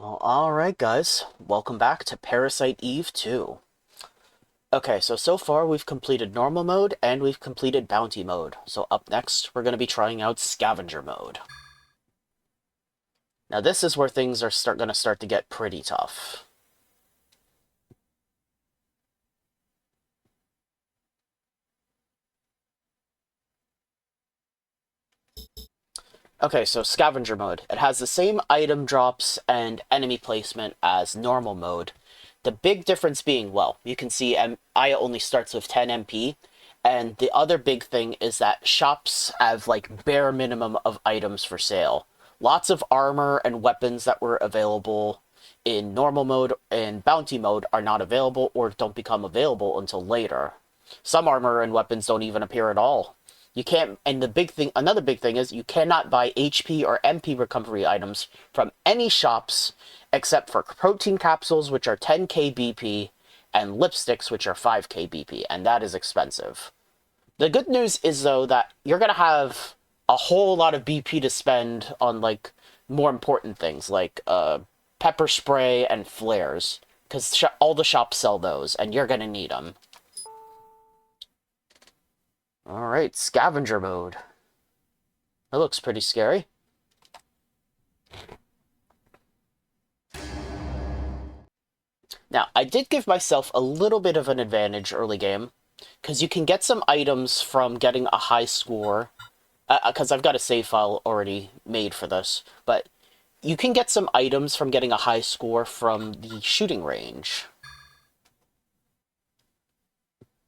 Well, alright guys, welcome back to Parasite Eve 2. Okay, so far we've completed normal mode and we've completed bounty mode. So up next, we're going to be trying out scavenger mode. Now this is where things are going to start to get pretty tough. Okay, so scavenger mode. It has the same item drops and enemy placement as normal mode. The big difference being, well, you can see Aya only starts with 10 MP, and the other big thing is that shops have, like, bare minimum of items for sale. Lots of armor and weapons that were available in normal mode and bounty mode are not available or don't become available until later. Some armor and weapons don't even appear at all. You can't, and another big thing is you cannot buy HP or MP recovery items from any shops except for protein capsules, which are 10k BP, and lipsticks, which are 5k BP, and that is expensive. The good news is, though, that you're going to have a whole lot of BP to spend on, like, more important things, like pepper spray and flares, because all the shops sell those, and you're going to need them. Alright, scavenger mode. That looks pretty scary. Now, I did give myself a little bit of an advantage early game, because you can get some items from getting a high score, because I've got a save file already made for this, but you can get some items from getting a high score from the shooting range.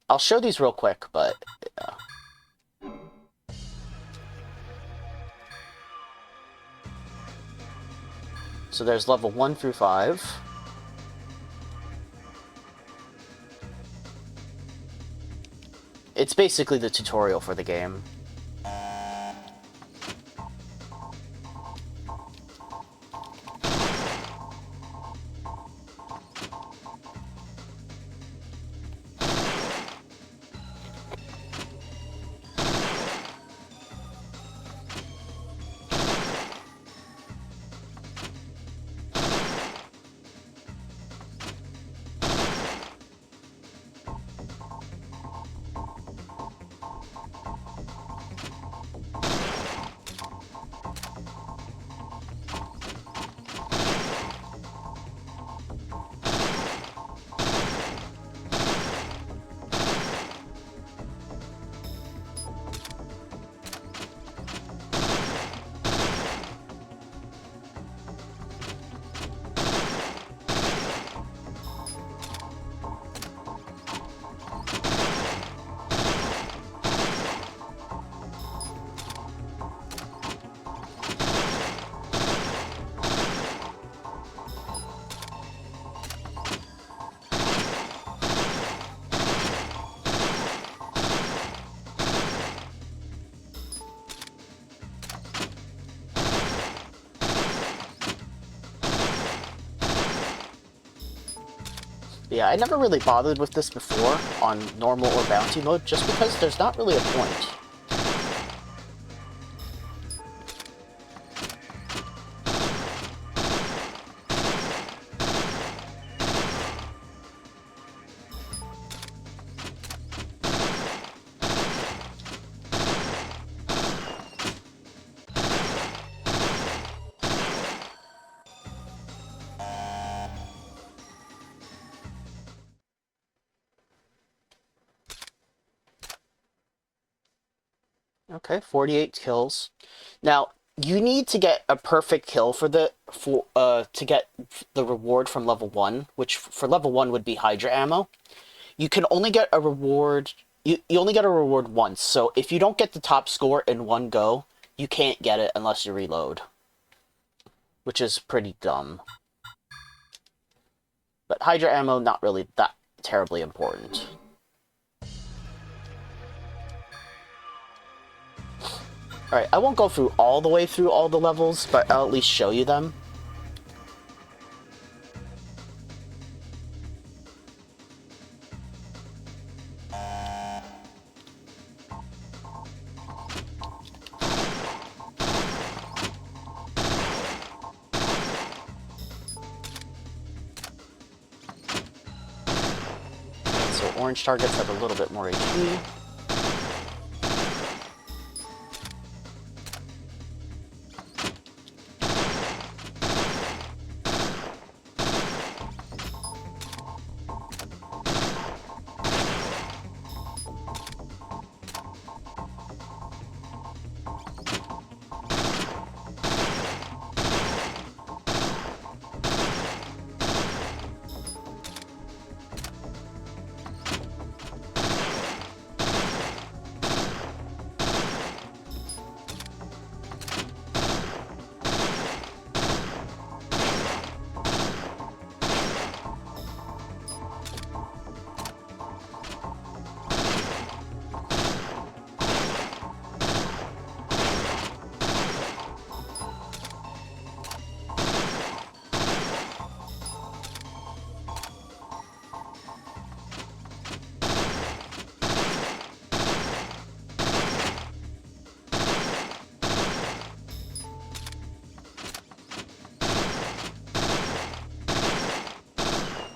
I'll show these real quick, but yeah. So there's level 1 through 5. It's basically the tutorial for the game. Yeah, I never really bothered with this before on normal or bounty mode, just because there's not really a point. Okay, 48 kills. Now, you need to get a perfect kill to get the reward from level 1, which for level 1 would be Hydra ammo. You can only get a reward you only get a reward once. So if you don't get the top score in one go, you can't get it unless you reload, which is pretty dumb. But Hydra ammo not really that terribly important. Alright, I won't go through all the way through all the levels, but I'll at least show you them. orange targets have a little bit more HP.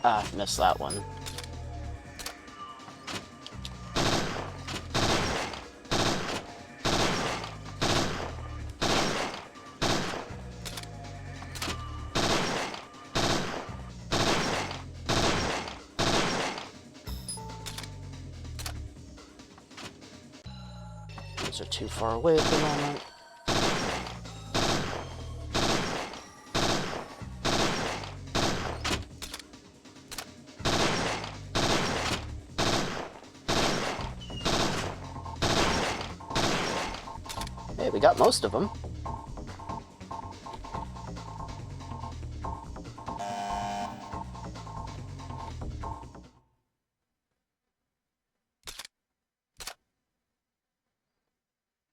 Ah, missed that one. Those are too far away at the moment. Hey, we got most of them.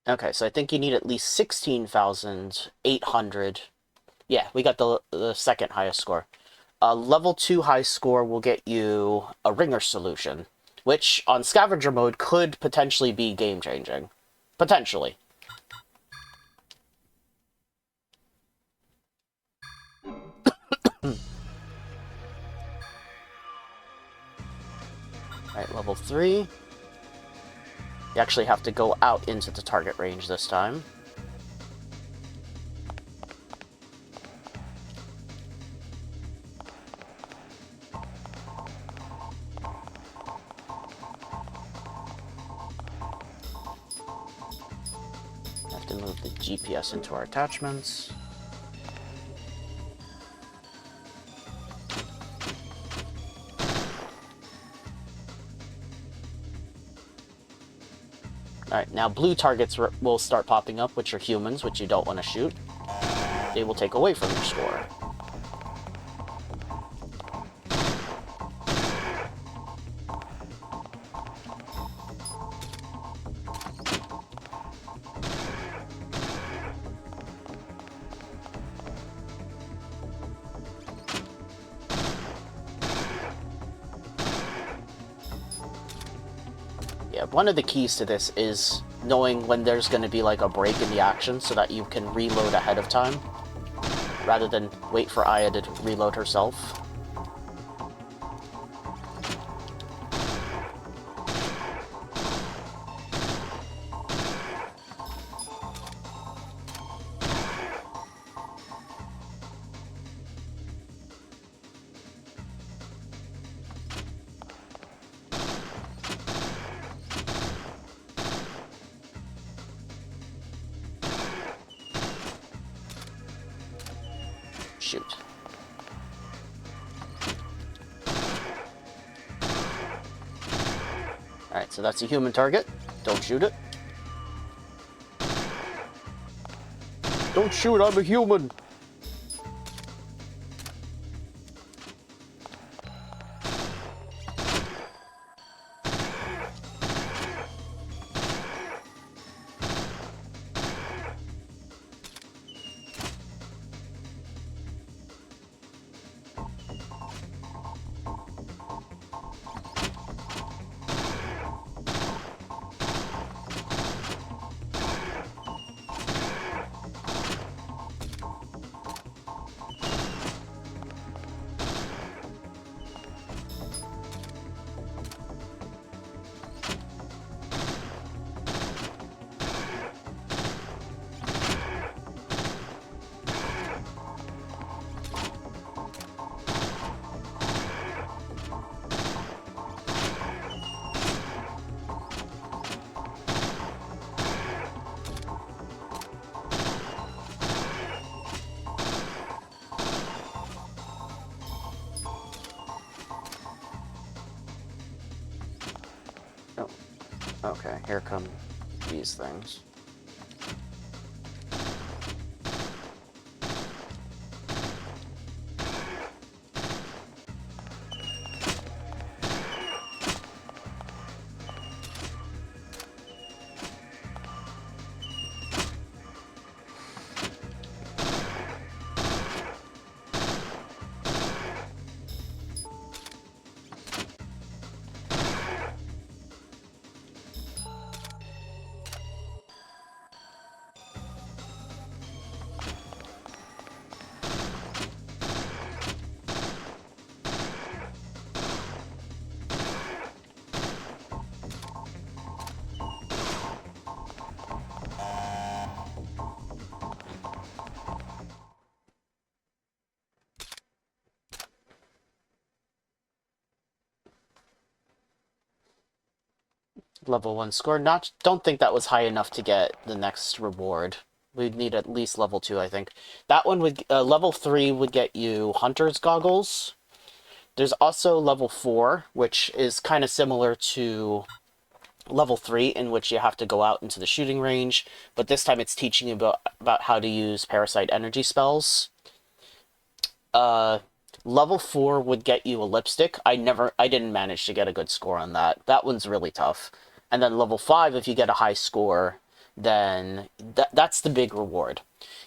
Okay, so I think you need at least 16,800. Yeah, we got the second highest score. Level 2 high score will get you a ringer solution, which on Scavenger Mode could potentially be game-changing. Potentially. Alright, level 3. You actually have to go out into the target range this time. Have to move the GPS into our attachments. Alright, now blue targets will start popping up, which are humans, which you don't want to shoot. They will take away from your score. Yeah, one of the keys to this is knowing when there's going to be like a break in the action so that you can reload ahead of time, rather than wait for Aya to reload herself. Shoot. Alright, so that's a human target. Don't shoot it. Don't shoot, I'm a human! Okay, here come these things. Level 1 score. Don't think that was high enough to get the next reward. We'd need at least level 2, I think. That one would... level 3 would get you Hunter's Goggles. There's also level 4, which is kind of similar to level 3, in which you have to go out into the shooting range, but this time it's teaching you about how to use Parasite energy spells. Level 4 would get you a lipstick. I didn't manage to get a good score on that. That one's really tough. And then level 5, if you get a high score, then that's the big reward.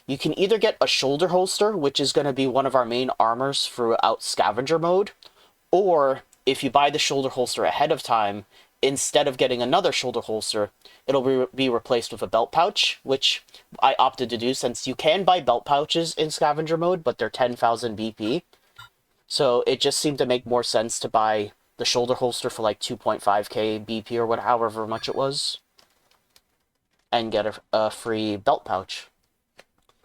You can either get a shoulder holster, which is going to be one of our main armors throughout Scavenger Mode, or if you buy the shoulder holster ahead of time, instead of getting another shoulder holster, it'll be replaced with a belt pouch, which I opted to do since you can buy belt pouches in Scavenger Mode, but they're 10,000 BP. So it just seemed to make more sense to buy the shoulder holster for like 2.5k BP or however much it was, and get a free belt pouch.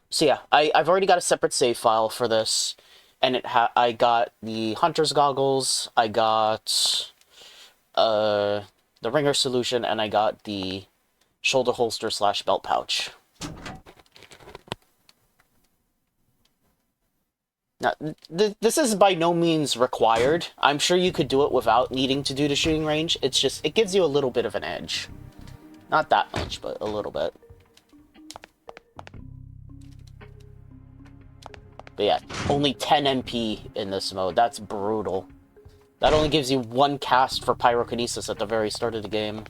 So yeah, I've already got a separate save file for this, and I got the Hunter's Goggles, I got the Ringer Solution, and I got the shoulder holster / belt pouch. Now, this is by no means required. I'm sure you could do it without needing to do the shooting range. It's just, it gives you a little bit of an edge. Not that much, but a little bit. But yeah, only 10 MP in this mode. That's brutal. That only gives you one cast for Pyrokinesis at the very start of the game.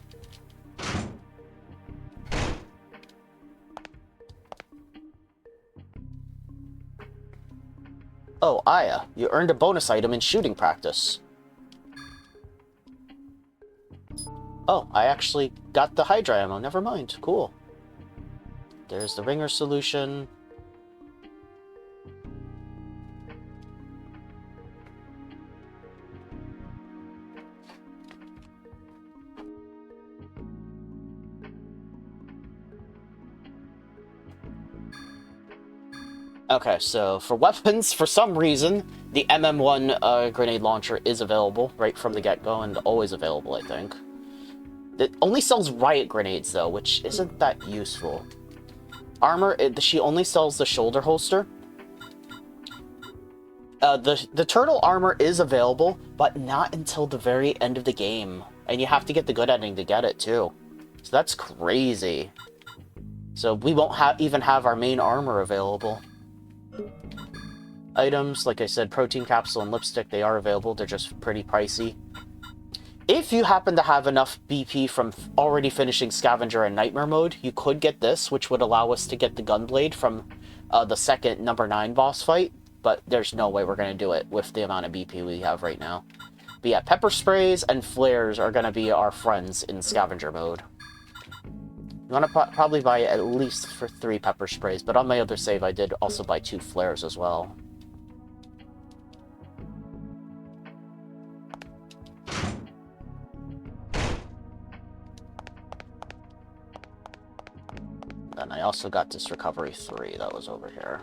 Oh, Aya, you earned a bonus item in shooting practice. Oh, I actually got the Hydra ammo. Never mind. Cool. There's the Ringer Solution. Okay, so for weapons, for some reason, the MM1 grenade launcher is available right from the get-go, and always available, I think. It only sells riot grenades, though, which isn't that useful. Armor, she only sells the shoulder holster. The turtle armor is available, but not until the very end of the game. And you have to get the good ending to get it, too. So that's crazy. So we won't even have our main armor available. Items, like I said, Protein Capsule and Lipstick, they are available. They're just pretty pricey. If you happen to have enough BP from already finishing Scavenger and Nightmare Mode, you could get this, which would allow us to get the Gunblade from the second number 9 boss fight, but there's no way we're going to do it with the amount of BP we have right now. But yeah, pepper sprays and flares are going to be our friends in Scavenger Mode. You want to probably buy at least for 3 pepper sprays, but on my other save I did also buy 2 flares as well. And I also got this recovery 3 that was over here.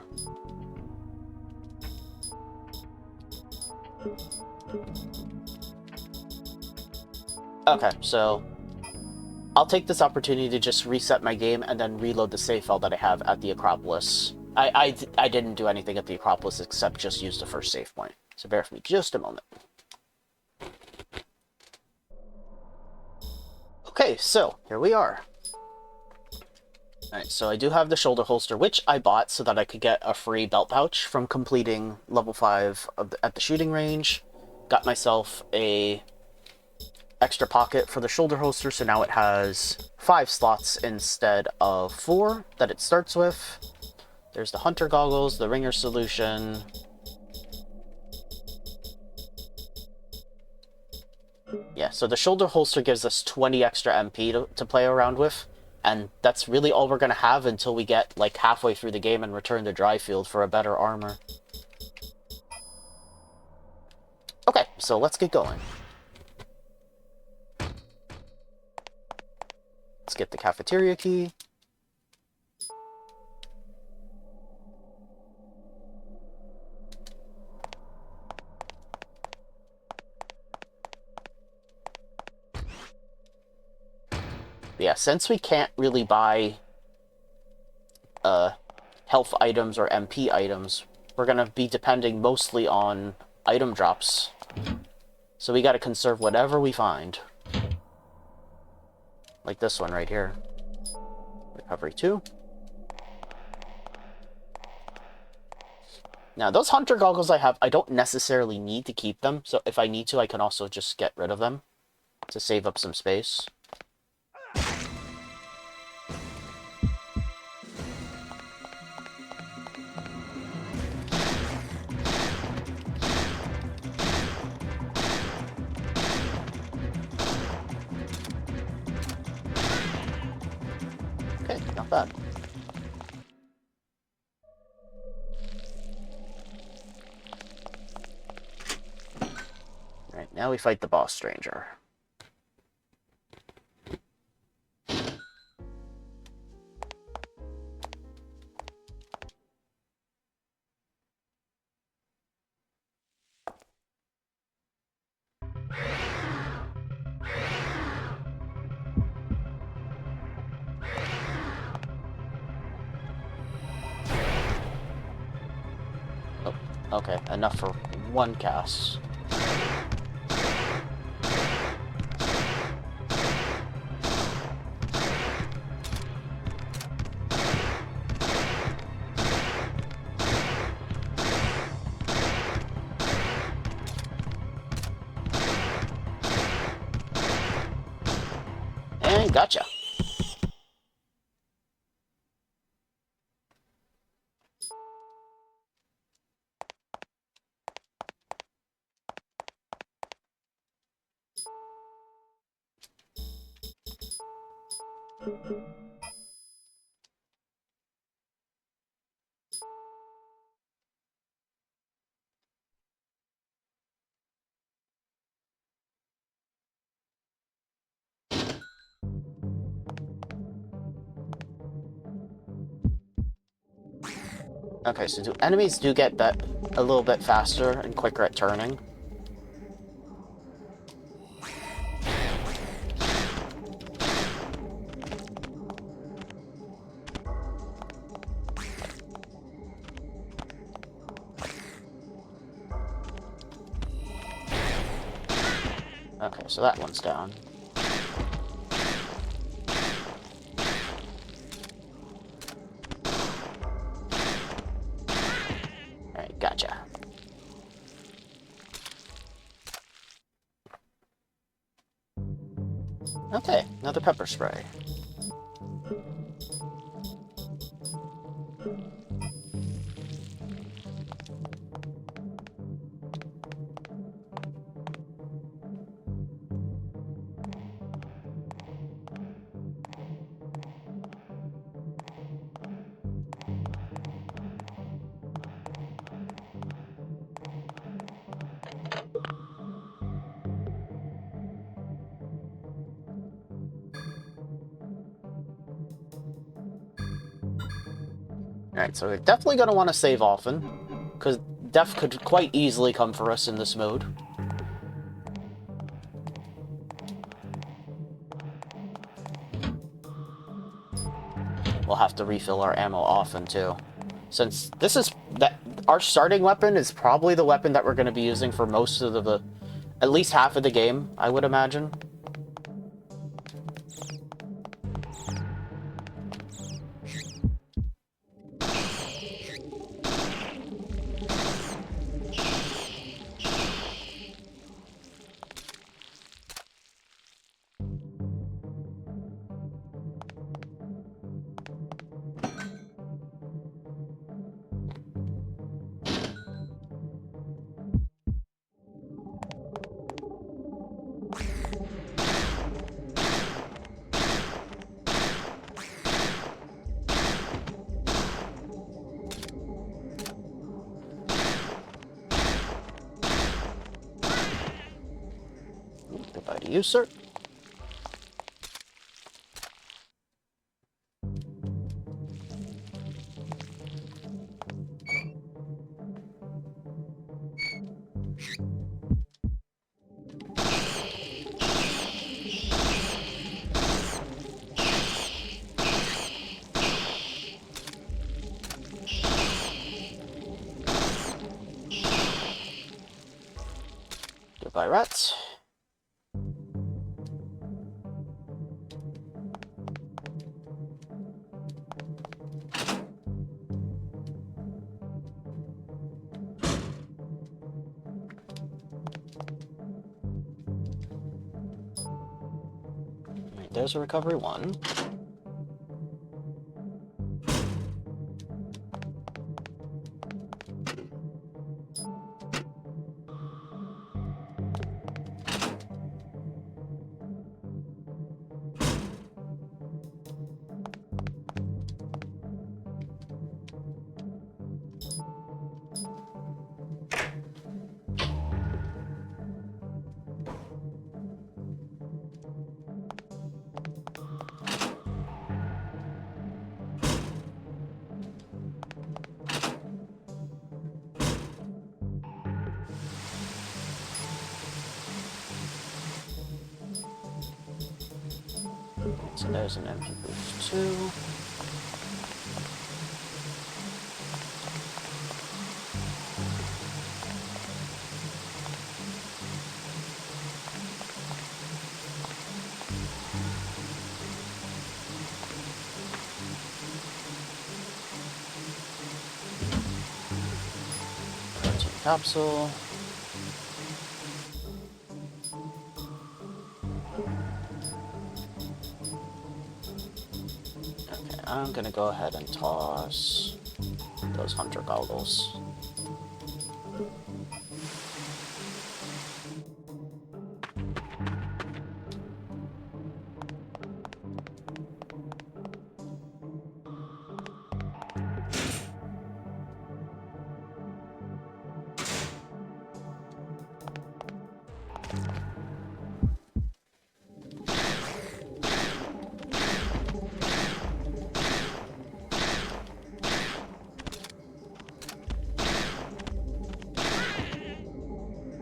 Okay, so I'll take this opportunity to just reset my game and then reload the save file that I have at the Akropolis. I didn't do anything at the Akropolis except just use the first save point. So bear with me just a moment. Okay, so here we are. Alright, so I do have the shoulder holster, which I bought so that I could get a free belt pouch from completing level 5 at the shooting range. Got myself a extra pocket for the shoulder holster, so now it has 5 slots instead of 4 that it starts with. There's the hunter goggles, the ringer solution. Yeah, so the shoulder holster gives us 20 extra MP to play around with. And that's really all we're going to have until we get, like, halfway through the game and return to Dryfield for a better armor. Okay, so let's get going. Let's get the cafeteria key. Yeah, since we can't really buy health items or MP items, we're going to be depending mostly on item drops. So we got to conserve whatever we find. Like this one right here. Recovery 2. Now, those hunter goggles I have, I don't necessarily need to keep them. So if I need to, I can also just get rid of them to save up some space. Okay, not bad. Alright, now we fight the boss stranger. Oh, okay, enough for one cast. And gotcha. Okay, so enemies do get that a little bit faster and quicker at turning. Okay, so that one's down. Alright, gotcha. Okay, another pepper spray. Alright, so we're definitely going to want to save often, because death could quite easily come for us in this mode. We'll have to refill our ammo often, too. Since this is... our starting weapon is probably the weapon that we're going to be using for most of at least half of the game, I would imagine. you, sir. Goodbye, rats. Right, there's a recovery 1. So there's an empty boost 2. Protein capsule. Okay, I'm gonna go ahead and toss those hunter goggles.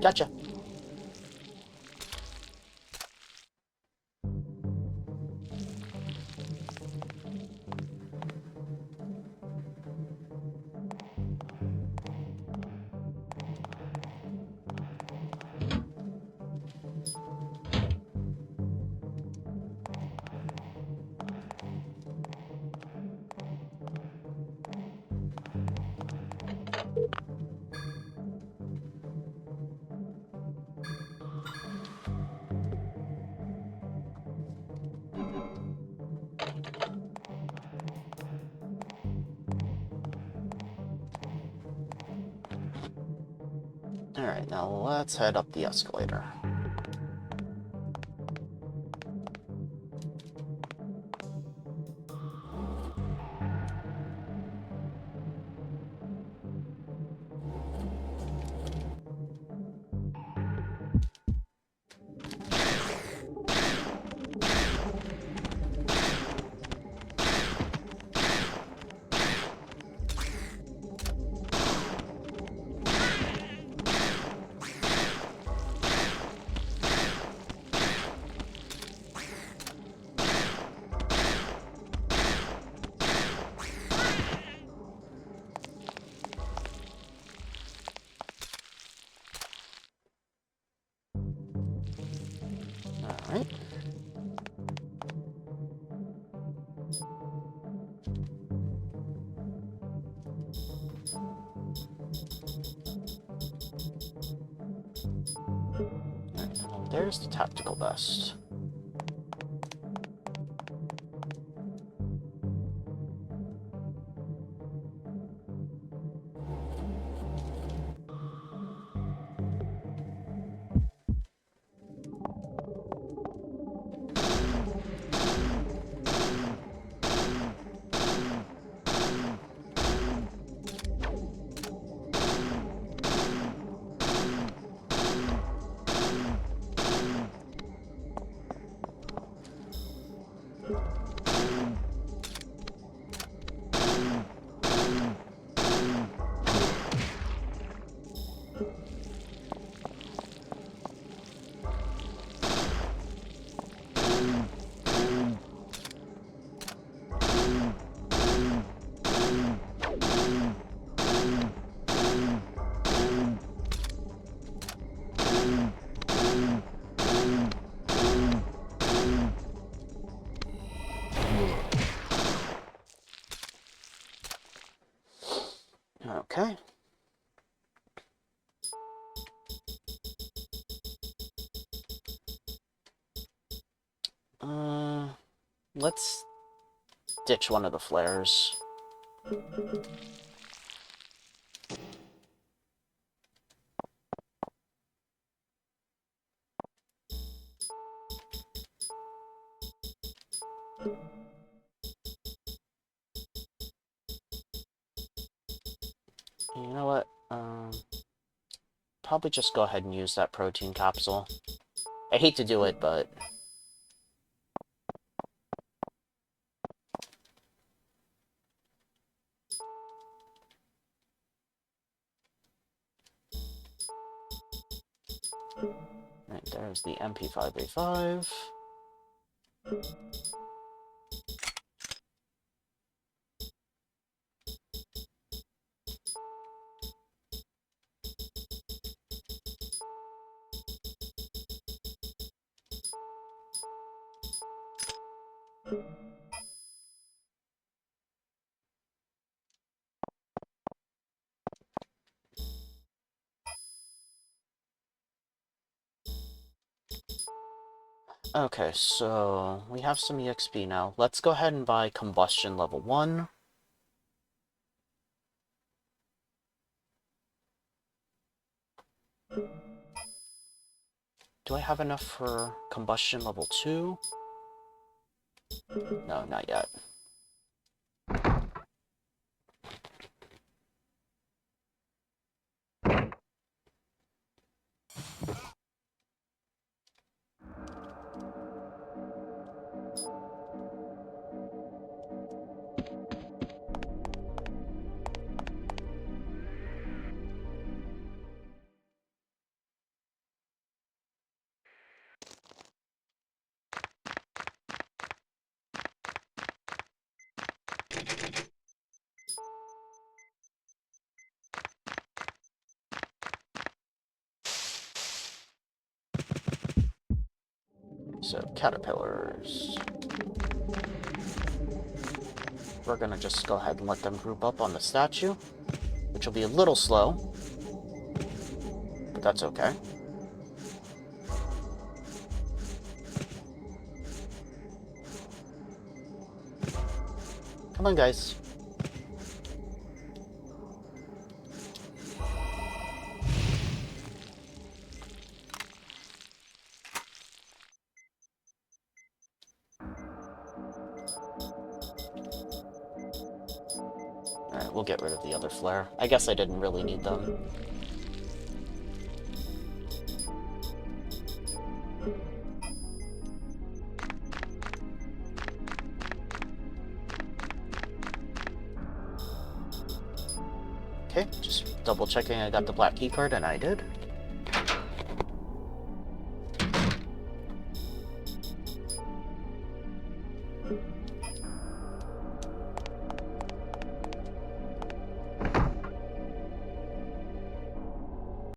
Gotcha. Alright, now let's head up the escalator. Alright. Alright, there's the tactical vest. Let's ditch one of the flares. You know what? Probably just go ahead and use that protein capsule. I hate to do it, but... Right, there's the MP5A5. Okay, so we have some EXP now. Let's go ahead and buy Combustion Level 1. Do I have enough for Combustion Level 2? No, not yet. So, caterpillars. We're gonna just go ahead and let them group up on the statue, which will be a little slow, but that's okay. Come on, guys. Alright, we'll get rid of the other flare. I guess I didn't really need them. Okay, just double checking I got the Black Keycard, and I did.